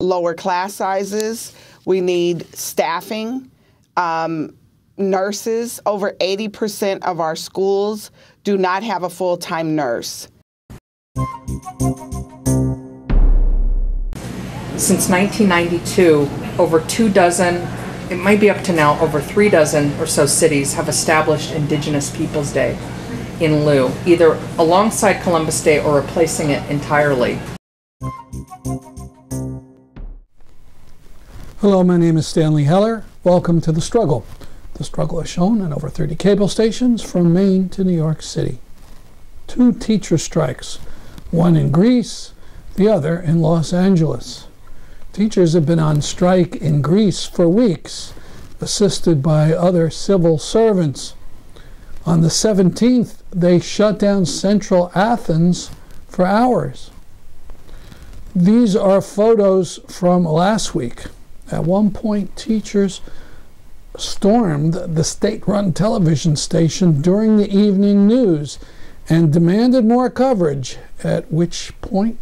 lower class sizes. We need staffing, nurses. Over 80% of our schools do not have a full-time nurse. Since 1992, over 24, it might be up to now, over 36 or so cities have established Indigenous Peoples Day in lieu, either alongside Columbus Day or replacing it entirely. Hello, my name is Stanley Heller. Welcome to The Struggle. The Struggle is shown on over 30 cable stations from Maine to New York City. 2 teacher strikes, one in Greece, the other in Los Angeles. Teachers have been on strike in Greece for weeks, assisted by other civil servants. On the 17th, they shut down central Athens for hours. These are photos from last week. At one point, teachers stormed the state-run television station during the evening news and demanded more coverage, at which point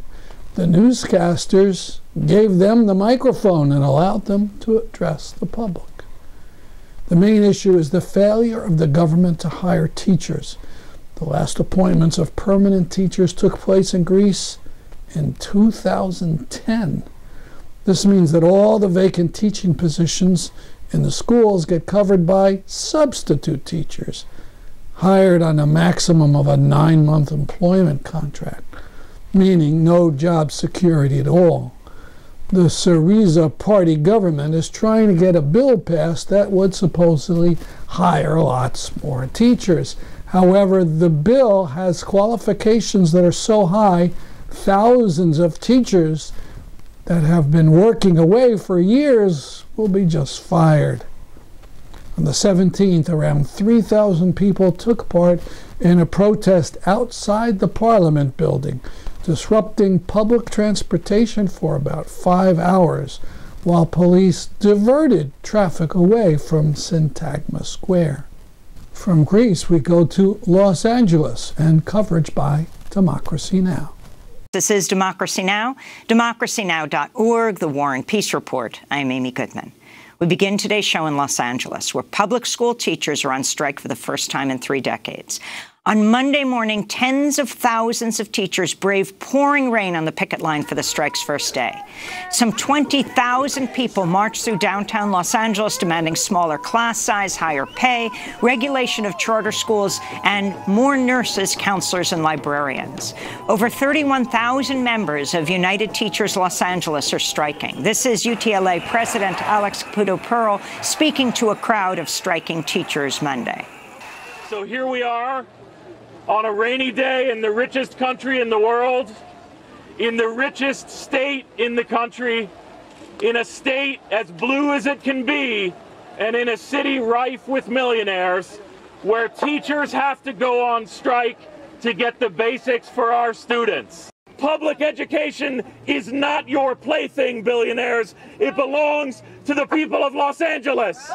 the newscasters gave them the microphone and allowed them to address the public. The main issue is the failure of the government to hire teachers. The last appointments of permanent teachers took place in Greece in 2010. This means that all the vacant teaching positions in the schools get covered by substitute teachers, hired on a maximum of a 9-month employment contract, meaning no job security at all. The Syriza party government is trying to get a bill passed that would supposedly hire lots more teachers. However, the bill has qualifications that are so high, thousands of teachers that have been working away for years will be just fired. On the 17th, around 3,000 people took part in a protest outside the Parliament building, disrupting public transportation for about 5 hours, while police diverted traffic away from Syntagma Square. From Greece, we go to Los Angeles and coverage by Democracy Now! This is Democracy Now!, democracynow.org, The War and Peace Report. I'm Amy Goodman. We begin today's show in Los Angeles, where public school teachers are on strike for the first time in 3 decades. On Monday morning, tens of thousands of teachers braved pouring rain on the picket line for the strike's first day. Some 20,000 people marched through downtown Los Angeles demanding smaller class size, higher pay, regulation of charter schools, and more nurses, counselors, and librarians. Over 31,000 members of United Teachers Los Angeles are striking. This is UTLA President Alex Caputo-Pearl speaking to a crowd of striking teachers Monday. So here we are, on a rainy day in the richest country in the world, in the richest state in the country, in a state as blue as it can be, and in a city rife with millionaires, where teachers have to go on strike to get the basics for our students. Public education is not your plaything, billionaires. It belongs to the people of Los Angeles.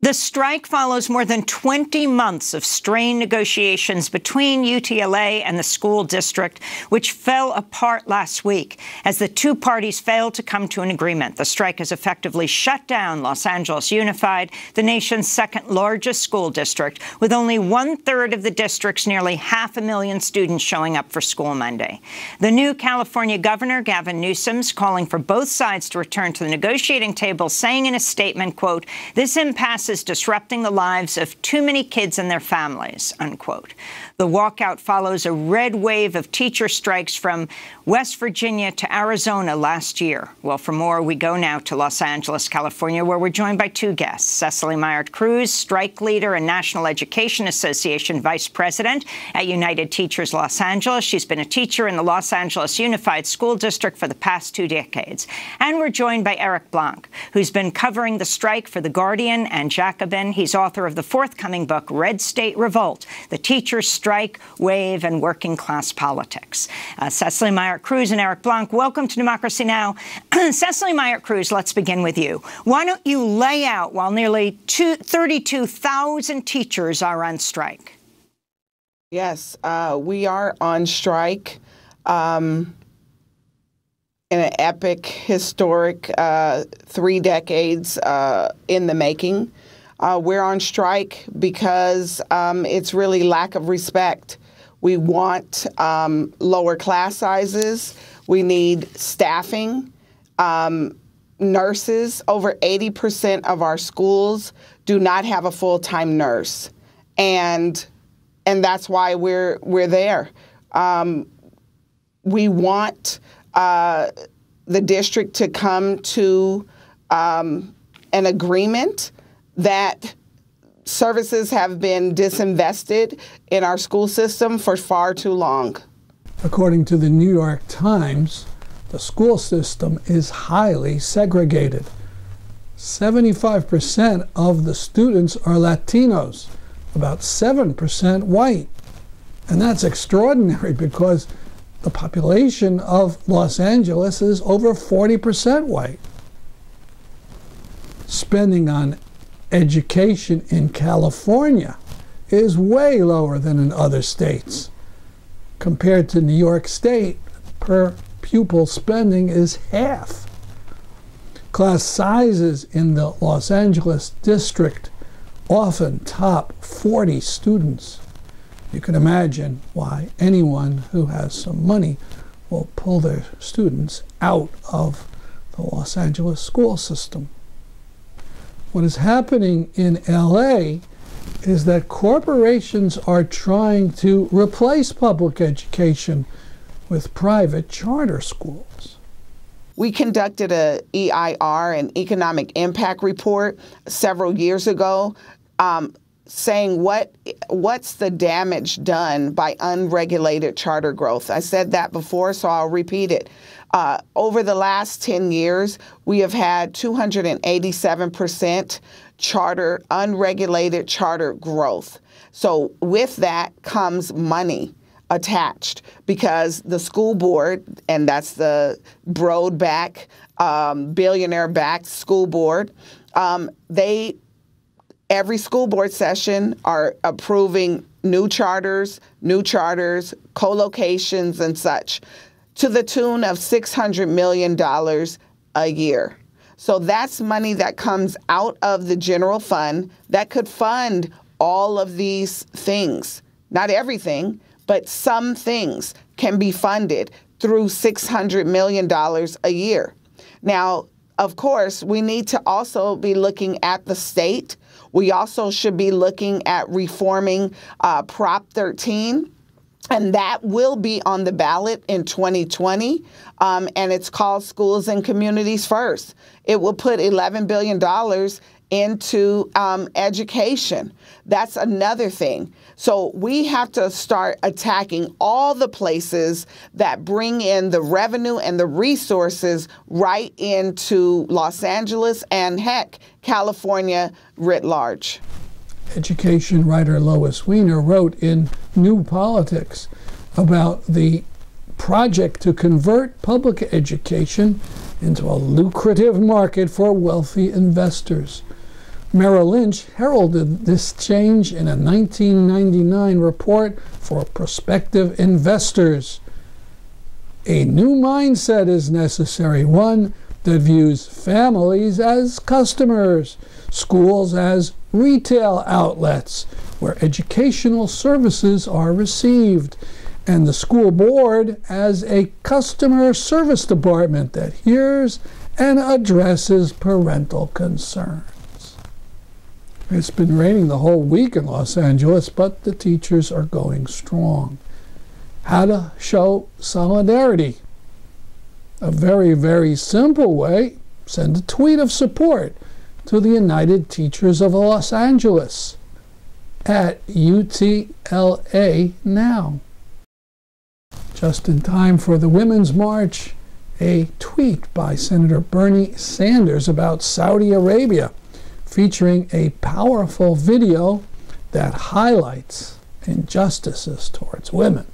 The strike follows more than 20 months of strained negotiations between UTLA and the school district, which fell apart last week as the 2 parties failed to come to an agreement. The strike has effectively shut down Los Angeles Unified, the nation's 2nd largest school district, with only 1/3 of the district's nearly 500,000 students showing up for school Monday. The new California governor, Gavin Newsom, is calling for both sides to return to the negotiating table, saying in a statement, quote, "This impasse is disrupting the lives of too many kids and their families," unquote. The walkout follows a red wave of teacher strikes from West Virginia to Arizona last year. Well, for more, we go now to Los Angeles, California, where we're joined by 2 guests. Cecily Myart-Cruz, strike leader and National Education Association vice president at United Teachers Los Angeles. She's been a teacher in the Los Angeles Unified School District for the past 2 decades. And we're joined by Eric Blanc, who's been covering the strike for The Guardian and Jacobin. He's author of the forthcoming book, Red State Revolt, The Teachers' Strike, Wave, and Working Class Politics. Cecily Myart-Cruz and Eric Blanc, welcome to Democracy Now! Cecily Myart-Cruz, let's begin with you. Why don't you lay out while nearly 32,000 teachers are on strike? Yes, we are on strike. And an epic, historic 3 decades in the making. We're on strike because it's really lack of respect. We want lower class sizes. We need staffing, nurses. Over 80% of our schools do not have a full-time nurse, and that's why we're there. We want the district to come to an agreement that services have been disinvested in our school system for far too long. According to the New York Times, the school system is highly segregated. 75% of the students are Latinos, about 7% white. And that's extraordinary because the population of Los Angeles is over 40% white. Spending on education in California is way lower than in other states. Compared to New York State, per pupil spending is half. Class sizes in the Los Angeles district often top 40 students. You can imagine why anyone who has some money will pull their students out of the Los Angeles school system. What is happening in LA is that corporations are trying to replace public education with private charter schools. We conducted a EIR, an economic impact report, several years ago, saying what's the damage done by unregulated charter growth. I said that before, so I'll repeat it. Over the last 10 years, we have had 287% unregulated charter growth. So with that comes money attached because the school board, and that's the Broad-backed, billionaire-backed school board, every school board session are approving new charters, co-locations, and such, to the tune of $600 million a year. So that's money that comes out of the general fund that could fund all of these things. Not everything, but some things can be funded through $600 million a year. Now, of course, we need to also be looking at the state. We also should be looking at reforming Prop 13. And that will be on the ballot in 2020, and it's called Schools and Communities First. It will put $11 billion into education. That's another thing. So we have to start attacking all the places that bring in the revenue and the resources right into Los Angeles and, heck, California writ large. Education writer Lois Weiner wrote in New Politics about the project to convert public education into a lucrative market for wealthy investors. Merrill Lynch heralded this change in a 1999 report for prospective investors. A new mindset is necessary, one that views families as customers, schools as retail outlets where educational services are received, and the school board as a customer service department that hears and addresses parental concerns. It's been raining the whole week in Los Angeles, but the teachers are going strong. How to show solidarity? A very, very simple way: send a tweet of support to the United Teachers of Los Angeles at UTLA Now. Just in time for the Women's March, a tweet by Senator Bernie Sanders about Saudi Arabia, featuring a powerful video that highlights injustices towards women.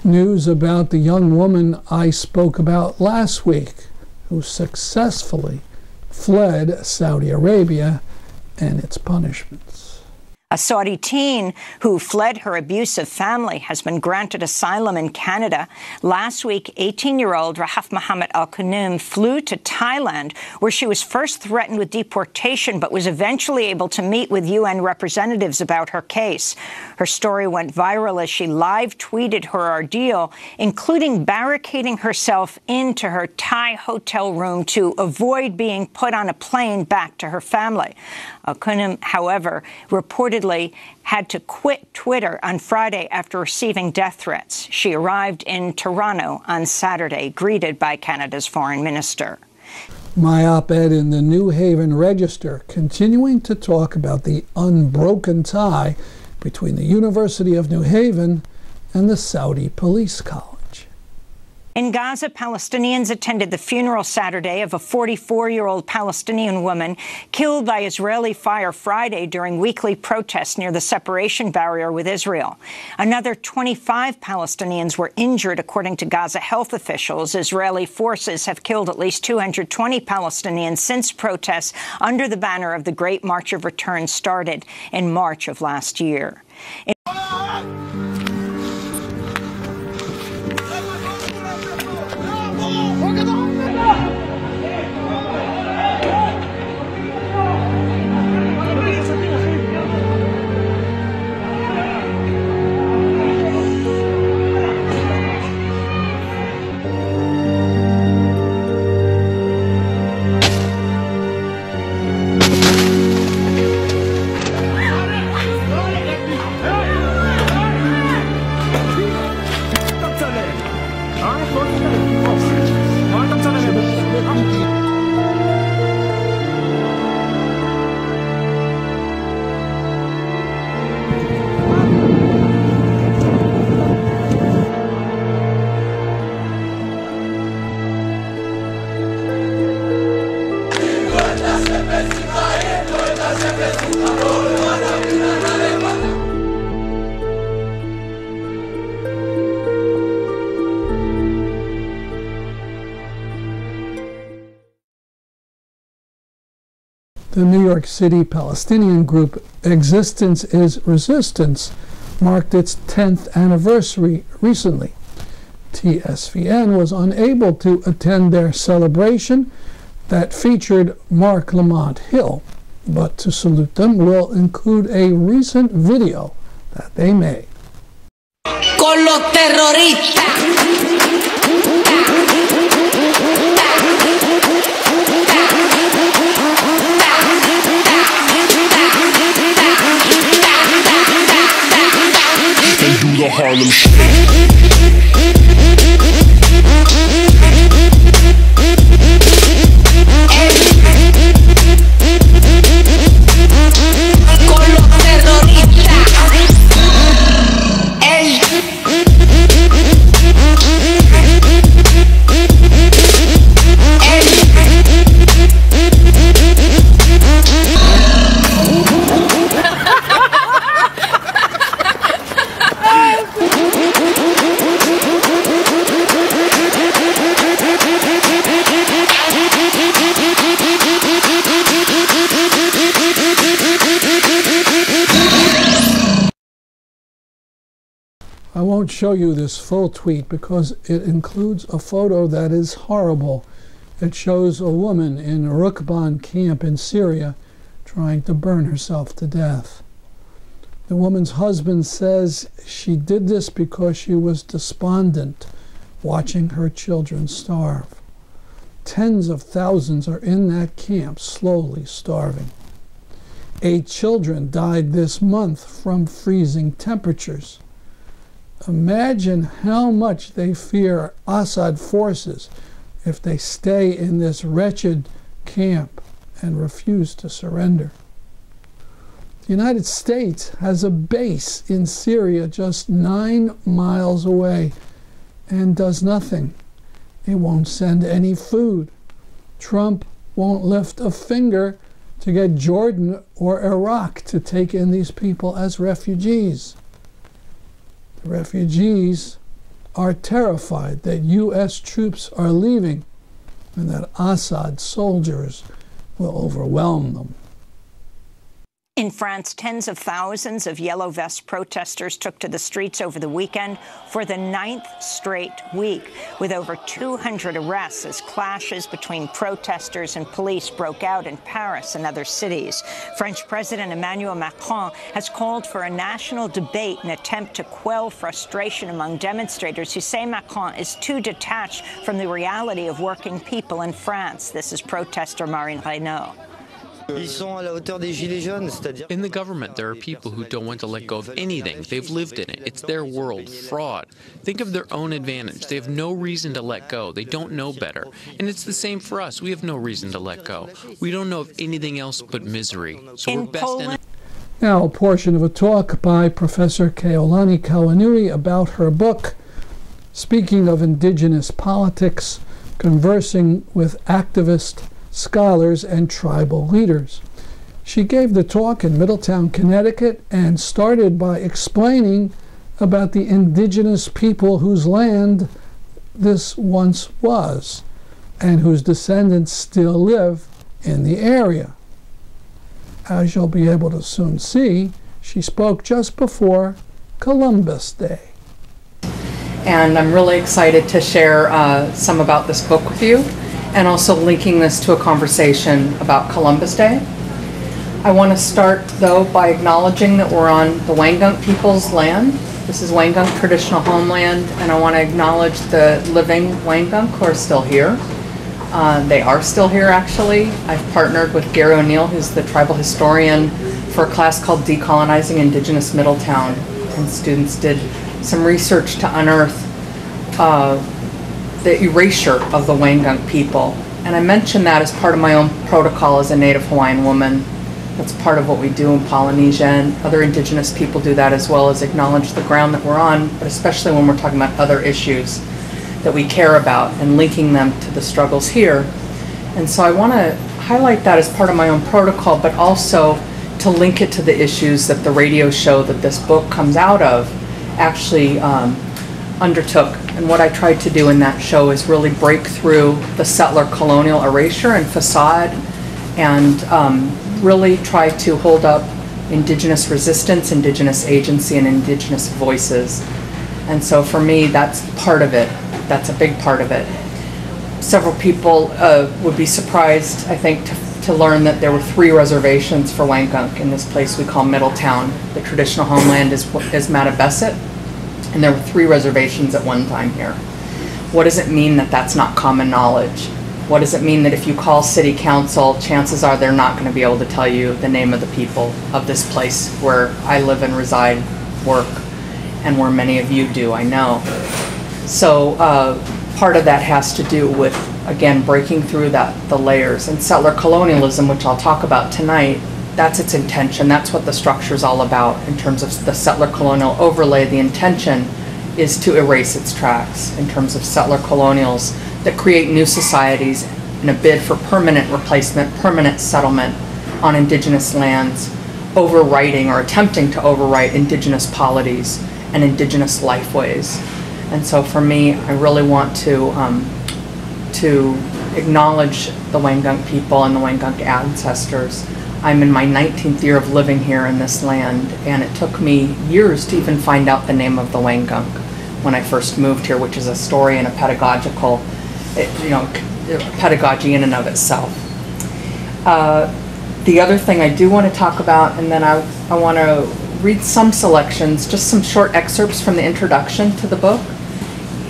News about the young woman I spoke about last week, who successfully fled Saudi Arabia and its punishments. A Saudi teen who fled her abusive family has been granted asylum in Canada. Last week, 18-year-old Rahaf Mohammed al-Qunun flew to Thailand, where she was first threatened with deportation, but was eventually able to meet with UN representatives about her case. Her story went viral as she live-tweeted her ordeal, including barricading herself into her Thai hotel room to avoid being put on a plane back to her family. Al-Qunun, however, reportedly had to quit Twitter on Friday after receiving death threats. She arrived in Toronto on Saturday, greeted by Canada's foreign minister. My op-ed in the New Haven Register, continuing to talk about the unbroken tie between the University of New Haven and the Saudi Police College. In Gaza, Palestinians attended the funeral Saturday of a 44-year-old Palestinian woman killed by Israeli fire Friday during weekly protests near the separation barrier with Israel. Another 25 Palestinians were injured, according to Gaza health officials. Israeli forces have killed at least 220 Palestinians since protests under the banner of the Great March of Return started in March of last year. The New York City Palestinian group Existence is Resistance marked its 10th anniversary recently. TSVN was unable to attend their celebration that featured Mark Lamont Hill, but to salute them will include a recent video that they made. Con los terroristas. Do the Harlem Shake. Con los terroristas. I won't show you this full tweet because it includes a photo that is horrible. It shows a woman in a Rukban camp in Syria trying to burn herself to death. The woman's husband says she did this because she was despondent, watching her children starve. Tens of thousands are in that camp, slowly starving. 8 children died this month from freezing temperatures. Imagine how much they fear Assad forces if they stay in this wretched camp and refuse to surrender. The United States has a base in Syria just 9 miles away and does nothing. It won't send any food. Trump won't lift a finger to get Jordan or Iraq to take in these people as refugees. The refugees are terrified that U.S. troops are leaving and that Assad soldiers will overwhelm them. In France, tens of thousands of Yellow Vest protesters took to the streets over the weekend for the 9th straight week, with over 200 arrests as clashes between protesters and police broke out in Paris and other cities. French President Emmanuel Macron has called for a national debate in an attempt to quell frustration among demonstrators who say Macron is too detached from the reality of working people in France. This is protester Marine Reynaud. In the government, there are people who don't want to let go of anything. They've lived in it. It's their world. Fraud. Think of their own advantage. They have no reason to let go. They don't know better. And it's the same for us. We have no reason to let go. We don't know of anything else but misery. So we're best. Now, a portion of a talk by Professor Kēhaulani Kauanui about her book, Speaking of Indigenous Politics, Conversing with Activists, Scholars, and Tribal Leaders. She gave the talk in Middletown, Connecticut, and started by explaining about the indigenous people whose land this once was, and whose descendants still live in the area. As you'll be able to soon see, she spoke just before Columbus Day. And I'm really excited to share some about this book with you, and also linking this to a conversation about Columbus Day. I want to start, though, by acknowledging that we're on the Wangunk people's land. This is Wangunk traditional homeland, and I want to acknowledge the living Wangunk who are still here. They are still here, actually. I've partnered with Gary O'Neill, who's the tribal historian, for a class called Decolonizing Indigenous Middletown, and students did some research to unearth the erasure of the Wangunk people. And I mention that as part of my own protocol as a Native Hawaiian woman. That's part of what we do in Polynesia, and other indigenous people do that as well, as acknowledge the ground that we're on, but especially when we're talking about other issues that we care about and linking them to the struggles here. And so I want to highlight that as part of my own protocol, but also to link it to the issues that the radio show that this book comes out of actually undertook. And what I tried to do in that show is really break through the settler colonial erasure and facade, and really try to hold up indigenous resistance, indigenous agency, and indigenous voices. And so for me, that's part of it. That's a big part of it. Several people would be surprised, I think, to learn that there were 3 reservations for Wangunk in this place we call Middletown. The traditional homeland is Mattabesset, and there were 3 reservations at one time here. What does it mean that that's not common knowledge? What does it mean that if you call city council, chances are they're not going to be able to tell you the name of the people of this place where I live and reside, work, and where many of you do, I know. So part of that has to do with, again, breaking through the layers. And settler colonialism, which I'll talk about tonight, that's its intention. That's what the structure is all about in terms of the settler colonial overlay. The intention is to erase its tracks in terms of settler colonials that create new societies in a bid for permanent replacement, permanent settlement on indigenous lands, overwriting or attempting to overwrite indigenous polities and indigenous lifeways. And so for me, I really want to acknowledge the Wangunk people and the Wangunk ancestors. I'm in my 19th year of living here in this land, and it took me years to even find out the name of the Wangunk when I first moved here, which is a story and a pedagogical, pedagogy in and of itself. The other thing I do want to talk about, and then I want to read some selections, just some short excerpts from the introduction to the book,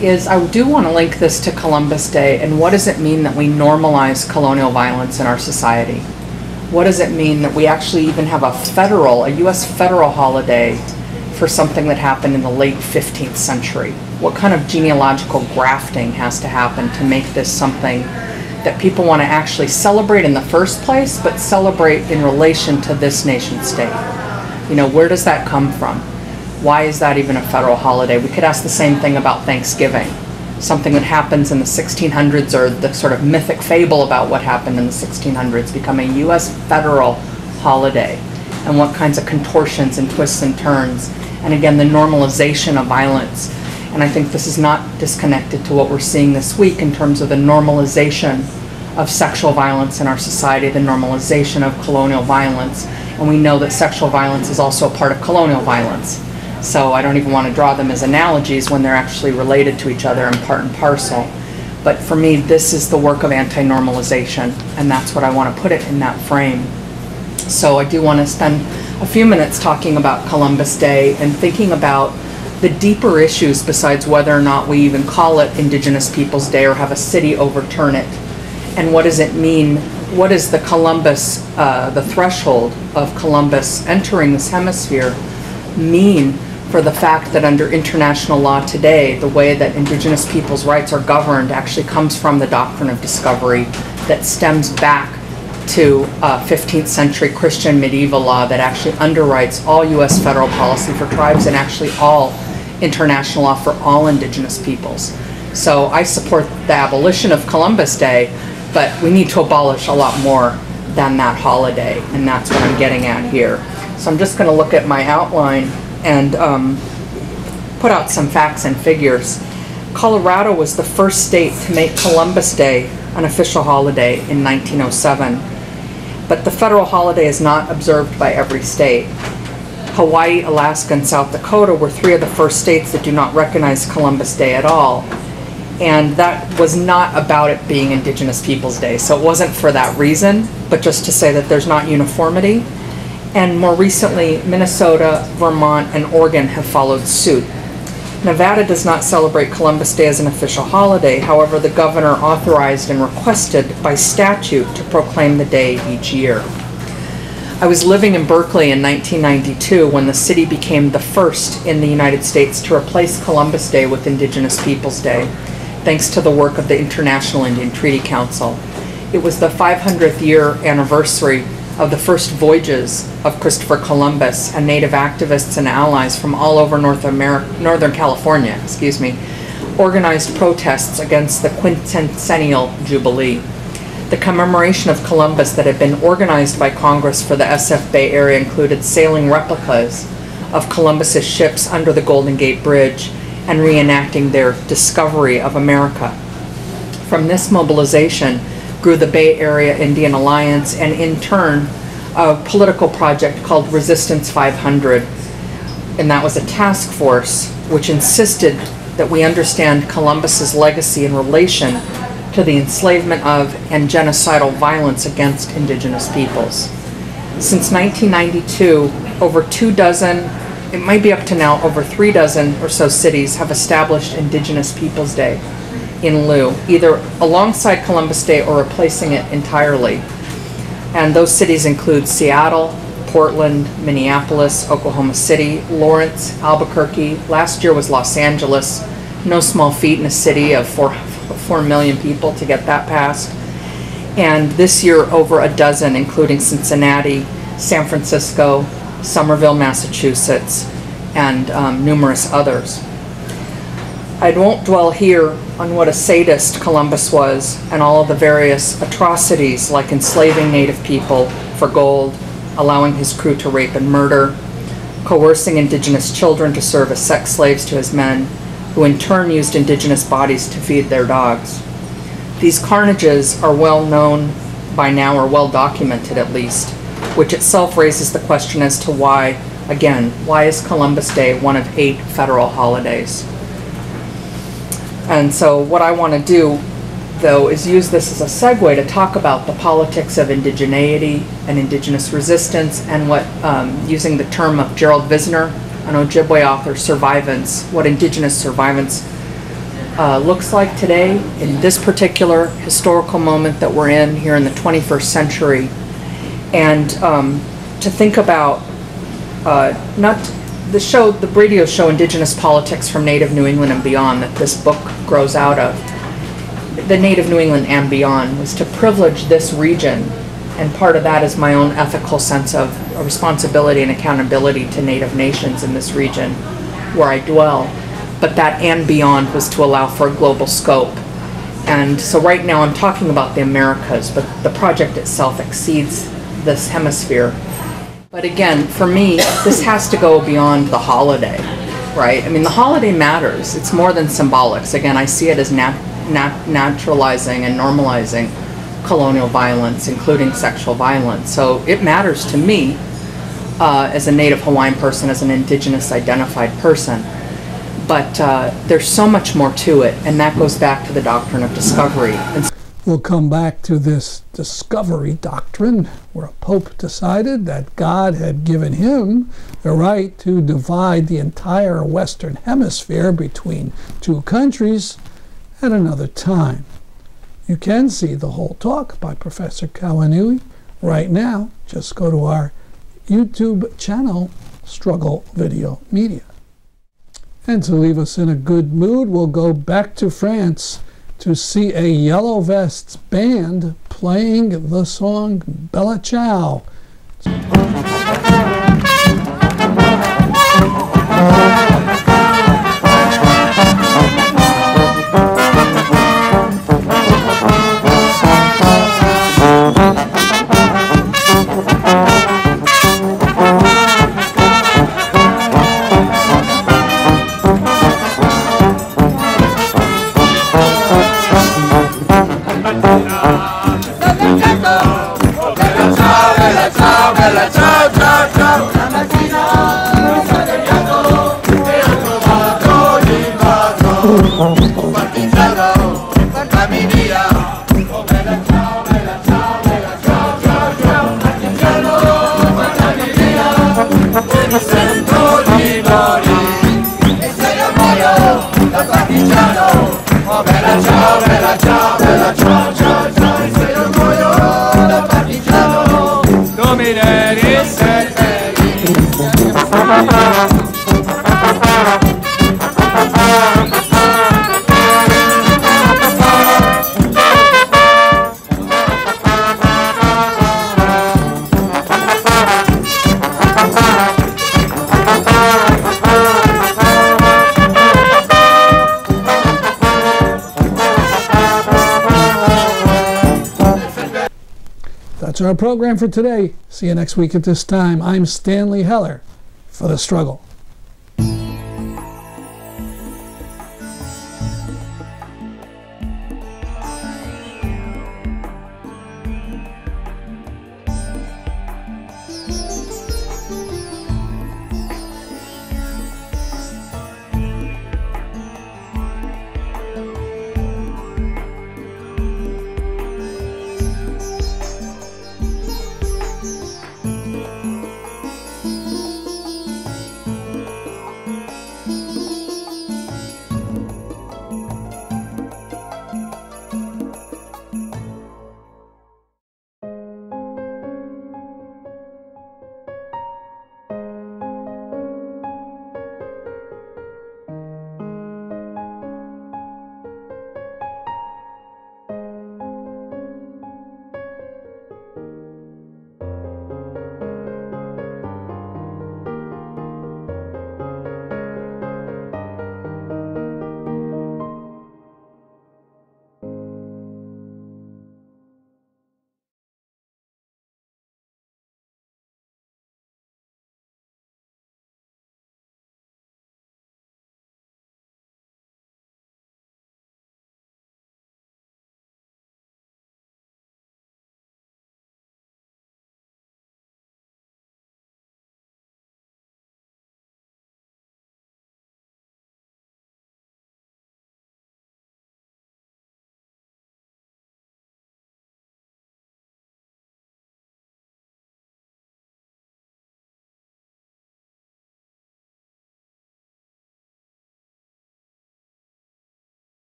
is I do want to link this to Columbus Day, and what does it mean that we normalize colonial violence in our society? What does it mean that we actually even have a U.S. federal holiday for something that happened in the late 15th century? What kind of genealogical grafting has to happen to make this something that people want to actually celebrate in the first place, but celebrate in relation to this nation state? Where does that come from? Why is that even a federal holiday? We could ask the same thing about Thanksgiving, something that happens in the 1600s, or the sort of mythic fable about what happened in the 1600s becoming a U.S. federal holiday, and what kinds of contortions and twists and turns, and again, the normalization of violence. And I think this is not disconnected to what we're seeing this week in terms of the normalization of sexual violence in our society, the normalization of colonial violence, And we know that sexual violence is also a part of colonial violence. So I don't even want to draw them as analogies when they're actually related to each other and part and parcel. But for me, this is the work of anti-normalization, and that's what I want to put it in that frame. So I do want to spend a few minutes talking about Columbus Day and thinking about the deeper issues besides whether or not we even call it Indigenous Peoples Day or have a city overturn it. And what does it mean? What is the Columbus, the threshold of Columbus entering this hemisphere mean for the fact that under international law today, the way that Indigenous people's rights are governed actually comes from the doctrine of discovery that stems back to 15th century Christian medieval law that actually underwrites all U.S. federal policy for tribes and actually all international law for all Indigenous peoples. So I support the abolition of Columbus Day, but we need to abolish a lot more than that holiday, and that's what I'm getting at here. So I'm just going to look at my outline and put out some facts and figures. Colorado was the first state to make Columbus Day an official holiday in 1907, but the federal holiday is not observed by every state. Hawaii, Alaska, and South Dakota were three of the first states that do not recognize Columbus Day at all. And that was not about it being Indigenous Peoples Day. So it wasn't for that reason, but just to say that there's not uniformity. And more recently, Minnesota, Vermont, and Oregon have followed suit. Nevada does not celebrate Columbus Day as an official holiday. However, the governor authorized and requested by statute to proclaim the day each year. I was living in Berkeley in 1992 when the city became the first in the United States to replace Columbus Day with Indigenous Peoples Day, thanks to the work of the International Indian Treaty Council. It was the 500th year anniversary of the first voyages of Christopher Columbus, and Native activists and allies from all over Northern California, organized protests against the quincentennial Jubilee. The commemoration of Columbus that had been organized by Congress for the SF Bay Area included sailing replicas of Columbus's ships under the Golden Gate Bridge and reenacting their discovery of America. From this mobilization grew the Bay Area Indian Alliance and in turn a political project called Resistance 500. And that was a task force which insisted that we understand Columbus's legacy in relation to the enslavement of and genocidal violence against Indigenous peoples. Since 1992, over 24, it might be up to now over 36 or so cities have established Indigenous Peoples Day in lieu, either alongside Columbus Day or replacing it entirely. And those cities include Seattle, Portland, Minneapolis, Oklahoma City, Lawrence, Albuquerque. Last year was Los Angeles. No small feat in a city of 4 million people to get that passed. And this year over a dozen, including Cincinnati, San Francisco, Somerville, Massachusetts, and numerous others. I won't dwell here on what a sadist Columbus was and all of the various atrocities like enslaving Native people for gold, allowing his crew to rape and murder, coercing Indigenous children to serve as sex slaves to his men, who in turn used Indigenous bodies to feed their dogs. These carnages are well known by now, or well documented at least, which itself raises the question as to why, again, why is Columbus Day one of 8 federal holidays? And so what I want to do, though, is use this as a segue to talk about the politics of indigeneity and Indigenous resistance and what, using the term of Gerald Visner, an Ojibwe author, survivance, what Indigenous survivance looks like today in this particular historical moment that we're in here in the 21st century. And to think about the radio show Indigenous Politics from Native New England and Beyond that this book grows out of, the Native New England and Beyond, was to privilege this region, and part of that is my own ethical sense of responsibility and accountability to Native nations in this region where I dwell, but that and beyond was to allow for a global scope. And so right now I'm talking about the Americas, but the project itself exceeds this hemisphere. But again, for me, this has to go beyond the holiday, right? I mean, the holiday matters. It's more than symbolics. Again, I see it as naturalizing and normalizing colonial violence, including sexual violence. So it matters to me as a Native Hawaiian person, as an indigenous identified person. But there's so much more to it, and that goes back to the doctrine of discovery. We'll come back to this discovery doctrine, where a pope decided that God had given him the right to divide the entire Western Hemisphere between two countries at another time. You can see the whole talk by Professor Kauanui right now. Just go to our YouTube channel, Struggle Video Media. And to leave us in a good mood, we'll go back to France to see a Yellow Vests band playing the song Bella Ciao. That's our program for today. See you next week at this time. I'm Stanley Heller for The Struggle.